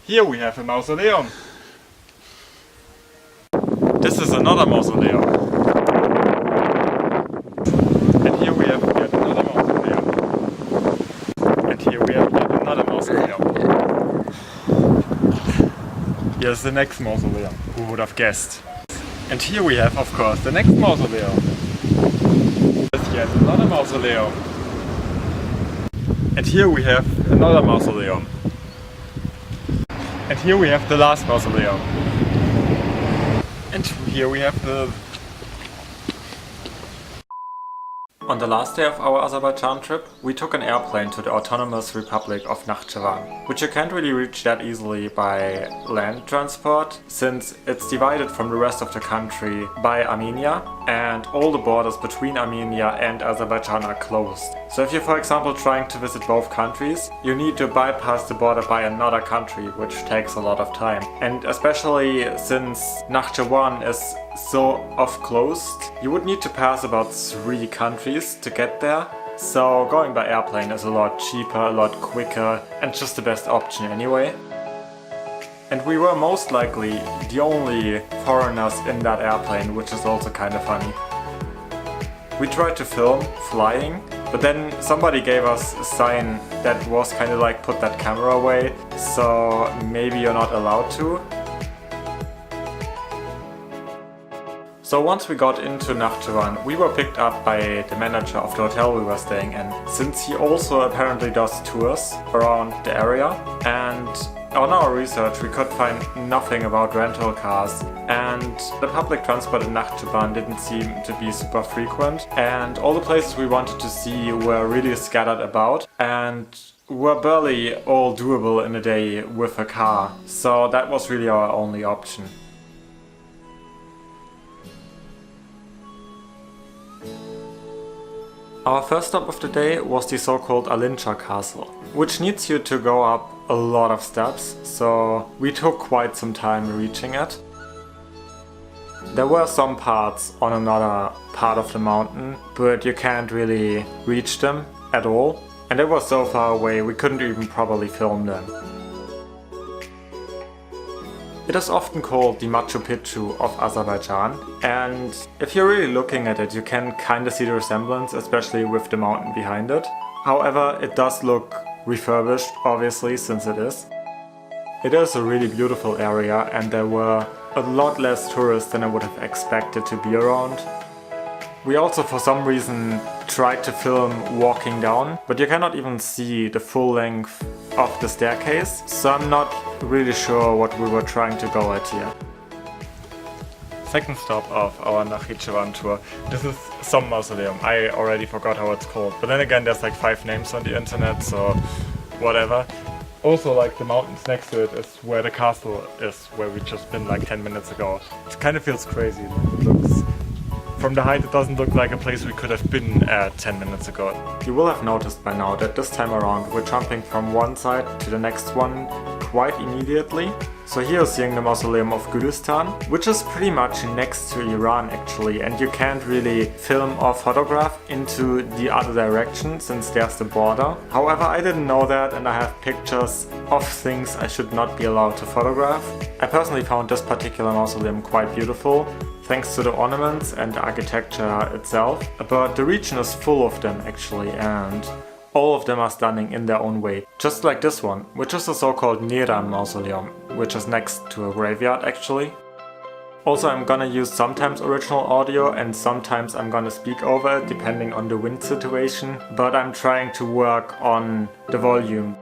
Here we have a mausoleum. This is another mausoleum. And here we have yet another mausoleum. And here we have yet another mausoleum. Here's the next mausoleum. Who would have guessed? And here we have, of course, the next mausoleum. There's yet another mausoleum. And here we have another mausoleum. And here we have the last mausoleum. And here we have the... On the last day of our Azerbaijan trip, we took an airplane to the autonomous Republic of Nakhchivan, which you can't really reach that easily by land transport, since it's divided from the rest of the country by Armenia, and all the borders between Armenia and Azerbaijan are closed. So if you're, for example, trying to visit both countries, you need to bypass the border by another country, which takes a lot of time. And especially since Nakhchivan is so off-closed, you would need to pass about 3 countries to get there. So going by airplane is a lot cheaper, a lot quicker, and just the best option anyway. And we were most likely the only foreigners in that airplane, which is also kind of funny. We tried to film flying, but then somebody gave us a sign that was kind of like, put that camera away, so maybe you're not allowed to. So once we got into Nakhchivan, we were picked up by the manager of the hotel we were staying in, since he also apparently does tours around the area. And on our research we could find nothing about rental cars, and the public transport in Nakhchivan didn't seem to be super frequent, and all the places we wanted to see were really scattered about and were barely all doable in a day with a car, so that was really our only option. Our first stop of the day was the so-called Alinja Castle, which needs you to go up a lot of steps, so we took quite some time reaching it. There were some parts on another part of the mountain, but you can't really reach them at all, and they were so far away we couldn't even properly film them. It is often called the Machu Picchu of Azerbaijan, and if you're really looking at it, you can kinda see the resemblance, especially with the mountain behind it. However, it does look refurbished, obviously, since it is. It is a really beautiful area, and there were a lot less tourists than I would have expected to be around. We also, for some reason, tried to film walking down, but you cannot even see the full length of the staircase, so I'm not really sure what we were trying to go at here. Second stop of our Nakhchivan tour. This is some mausoleum. I already forgot how it's called, but then again there's like 5 names on the internet, so whatever. Also, like, the mountains next to it is where the castle is, where we just been like 10 minutes ago. It kind of feels crazy. It looks... From the height it doesn't look like a place we could have been at 10 minutes ago. You will have noticed by now that this time around we're jumping from one side to the next one quite immediately. So here you're seeing the mausoleum of Gulistan, which is pretty much next to Iran actually, and you can't really film or photograph into the other direction since there's the border. However, I didn't know that, and I have pictures of things I should not be allowed to photograph. I personally found this particular mausoleum quite beautiful, thanks to the ornaments and the architecture itself, but the region is full of them actually, and all of them are stunning in their own way. Just like this one, which is the so-called Niran mausoleum, which is next to a graveyard actually. Also, I'm gonna use sometimes original audio and sometimes I'm gonna speak over it depending on the wind situation, but I'm trying to work on the volume.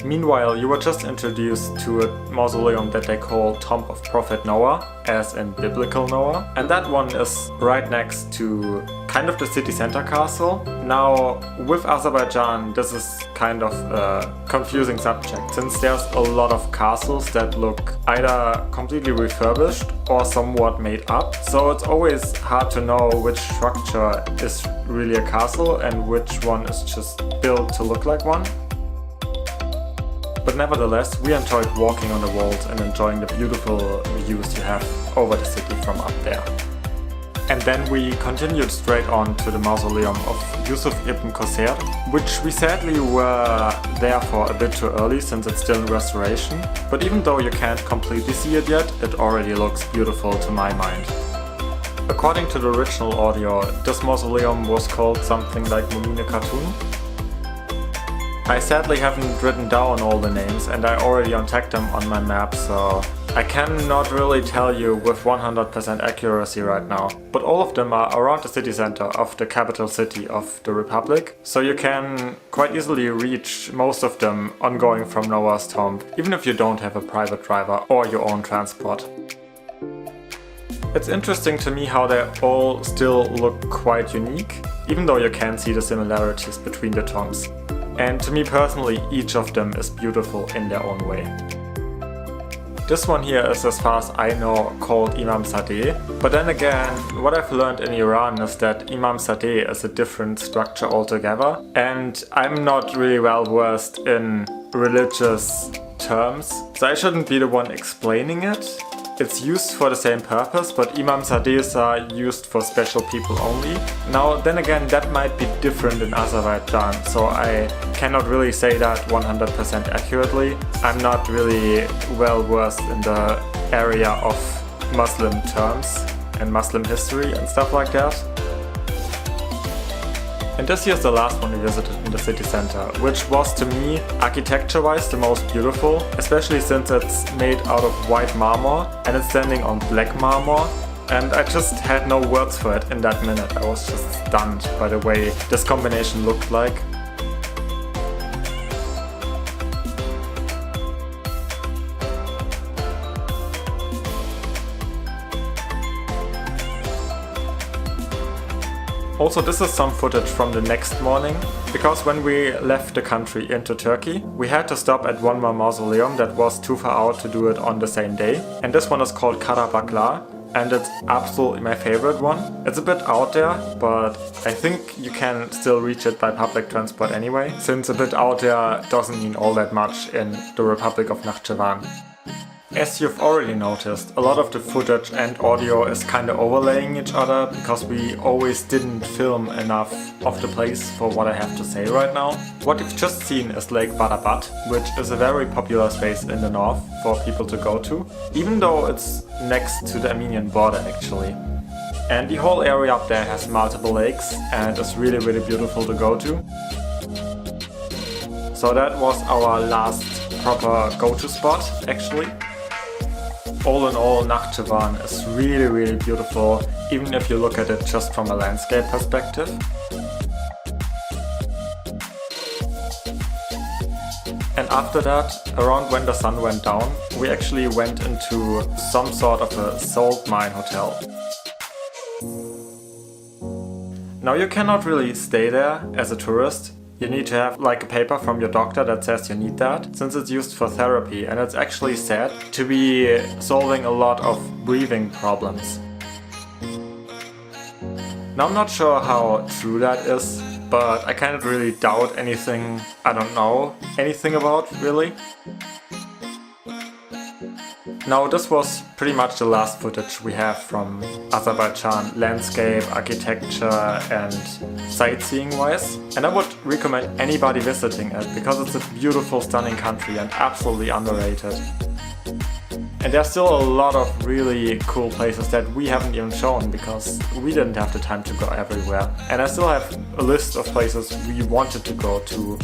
Meanwhile, you were just introduced to a mausoleum that they call Tomb of Prophet Noah, as in biblical Noah, and that one is right next to kind of the city center castle. Now, with Azerbaijan, this is kind of a confusing subject, since there's a lot of castles that look either completely refurbished or somewhat made up, so it's always hard to know which structure is really a castle and which one is just built to look like one. But nevertheless, we enjoyed walking on the walls and enjoying the beautiful views you have over the city from up there. And then we continued straight on to the mausoleum of Yusuf ibn Qusayr, which we sadly were there for a bit too early since it's still in restoration. But even though you can't completely see it yet, it already looks beautiful to my mind. According to the original audio, this mausoleum was called something like Mumine Khatun. I sadly haven't written down all the names and I already untagged them on my map, so I cannot really tell you with 100% accuracy right now. But all of them are around the city center of the capital city of the Republic, so you can quite easily reach most of them ongoing from Noah's tomb, even if you don't have a private driver or your own transport. It's interesting to me how they all still look quite unique, even though you can see the similarities between the tombs. And to me personally, each of them is beautiful in their own way. This one here is, as far as I know, called Imam Sadeh, but then again, what I've learned in Iran is that Imam Sadeh is a different structure altogether, and I'm not really well versed in religious terms, so I shouldn't be the one explaining it. It's used for the same purpose, but Imam Sadehs are used for special people only. Now, then again, that might be different in Azerbaijan, so I cannot really say that 100% accurately. I'm not really well versed in the area of Muslim terms and Muslim history and stuff like that. And this year's the last one we visited in the city center, which was to me, architecture-wise, the most beautiful, especially since it's made out of white marmor and it's standing on black marmor. And I just had no words for it in that minute. I was just stunned by the way this combination looked like. Also, this is some footage from the next morning, because when we left the country into Turkey, we had to stop at one more mausoleum that was too far out to do it on the same day. And this one is called Karabaklar, and it's absolutely my favorite one. It's a bit out there, but I think you can still reach it by public transport anyway, since a bit out there doesn't mean all that much in the Republic of Nakhchivan. As you've already noticed, a lot of the footage and audio is kinda overlaying each other because we always didn't film enough of the place for what I have to say right now. What you've just seen is Lake Badabat, which is a very popular space in the north for people to go to, even though it's next to the Armenian border actually. And the whole area up there has multiple lakes and is really beautiful to go to. So that was our last proper go-to spot actually. All in all, Nakhchivan is really beautiful, even if you look at it just from a landscape perspective. And after that, around when the sun went down, we actually went into some sort of a salt mine hotel. Now you cannot really stay there as a tourist. You need to have like a paper from your doctor that says you need that, since it's used for therapy and it's actually said to be solving a lot of breathing problems. Now I'm not sure how true that is, but I can't really doubt anything I don't know anything about really. Now this was pretty much the last footage we have from Azerbaijan, landscape, architecture and sightseeing wise. And I would recommend anybody visiting it because it's a beautiful, stunning country and absolutely underrated. And there's still a lot of really cool places that we haven't even shown because we didn't have the time to go everywhere. And I still have a list of places we wanted to go to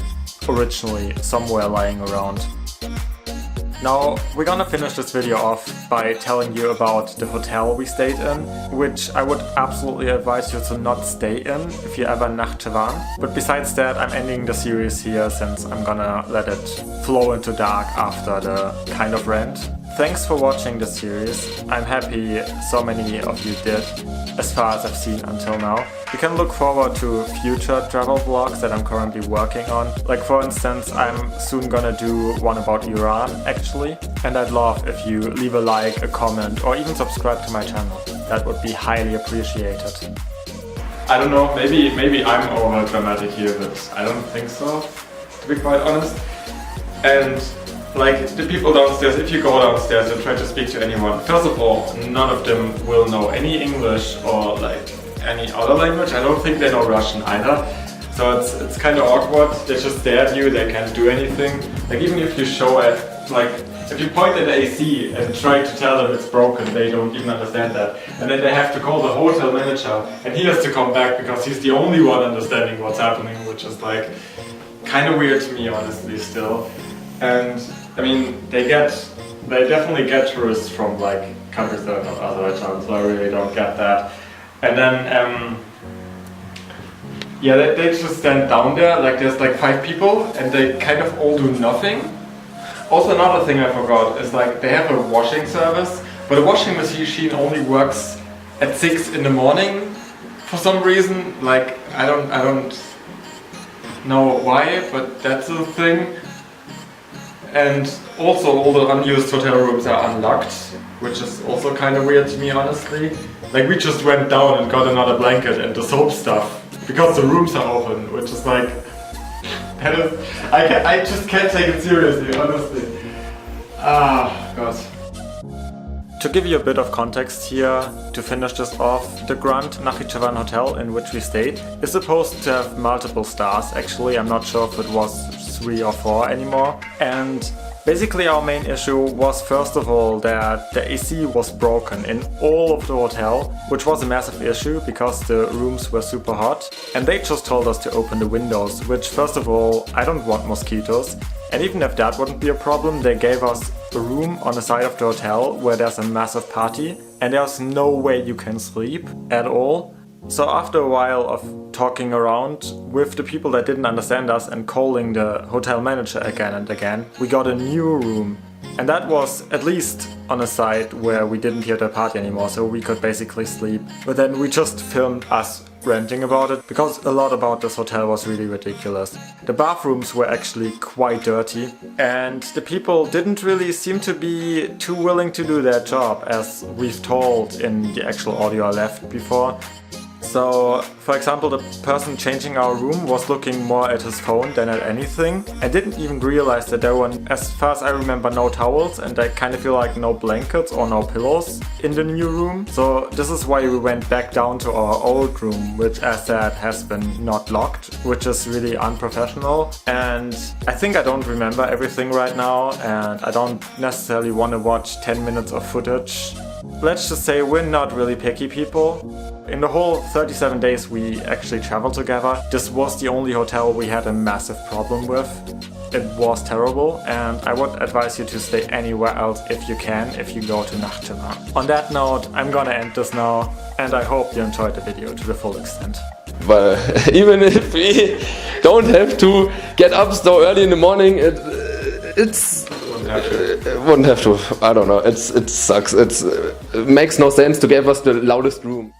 originally somewhere lying around. Now, we're gonna finish this video off by telling you about the hotel we stayed in, which I would absolutely advise you to not stay in if you're ever in Nakhchivan. But besides that, I'm ending the series here since I'm gonna let it flow into dark after the kind of rant. Thanks for watching this series. I'm happy so many of you did, as far as I've seen until now. You can look forward to future travel vlogs that I'm currently working on. Like for instance, I'm soon gonna do one about Iran actually. And I'd love if you leave a like, a comment or even subscribe to my channel. That would be highly appreciated. I don't know, maybe I'm over dramatic here, but I don't think so, to be quite honest. And like the people downstairs, if you go downstairs and try to speak to anyone, first of all, none of them will know any English or like any other language. I don't think they know Russian either. So it's kind of awkward. They just stare at you, they can't do anything. Like even if you show it, like if you point at the AC and try to tell them it's broken, they don't even understand that. And then they have to call the hotel manager and he has to come back because he's the only one understanding what's happening, which is like kind of weird to me honestly still. And I mean, they definitely get tourists from like countries that are not Azerbaijan, so I really don't get that. And then yeah, they just stand down there, like there's like 5 people and they kind of all do nothing. Also another thing I forgot is like they have a washing service, but the washing machine only works at 6 in the morning for some reason. Like I don't know why, but that's a thing. And also all the unused hotel rooms are unlocked, which is also kind of weird to me honestly. Like we just went down and got another blanket and the soap stuff because the rooms are open, which is like, that is, I just can't take it seriously, honestly. Ah, God. To give you a bit of context here, to finish this off, the Grand Nakhchivan hotel in which we stayed is supposed to have multiple stars. Actually, I'm not sure if it was 3 or 4 anymore. And basically our main issue was first of all that the AC was broken in all of the hotel, which was a massive issue because the rooms were super hot. And they just told us to open the windows, which first of all, I don't want mosquitoes. And even if that wouldn't be a problem, they gave us a room on the side of the hotel where there's a massive party and there's no way you can sleep at all. So after a while of talking around with the people that didn't understand us and calling the hotel manager again and again, we got a new room. And that was at least on a side where we didn't hear the party anymore, so we could basically sleep. But then we just filmed us ranting about it, because a lot about this hotel was really ridiculous. The bathrooms were actually quite dirty, and the people didn't really seem to be too willing to do their job, as we've told in the actual audio I left before. So, for example, the person changing our room was looking more at his phone than at anything. I didn't even realize that there were, as far as I remember, no towels, and I kind of feel like no blankets or no pillows in the new room. So this is why we went back down to our old room, which as said has been not locked, which is really unprofessional. And I think I don't remember everything right now, and I don't necessarily want to watch 10 minutes of footage. Let's just say we're not really picky people. In the whole 37 days we actually traveled together, this was the only hotel we had a massive problem with. It was terrible, and I would advise you to stay anywhere else if you can, if you go to Nakhchivan. On that note, I'm gonna end this now, and I hope you enjoyed the video to the full extent. But even if we don't have to get up so early in the morning, it wouldn't have to. I don't know. It sucks. It makes no sense to give us the loudest room.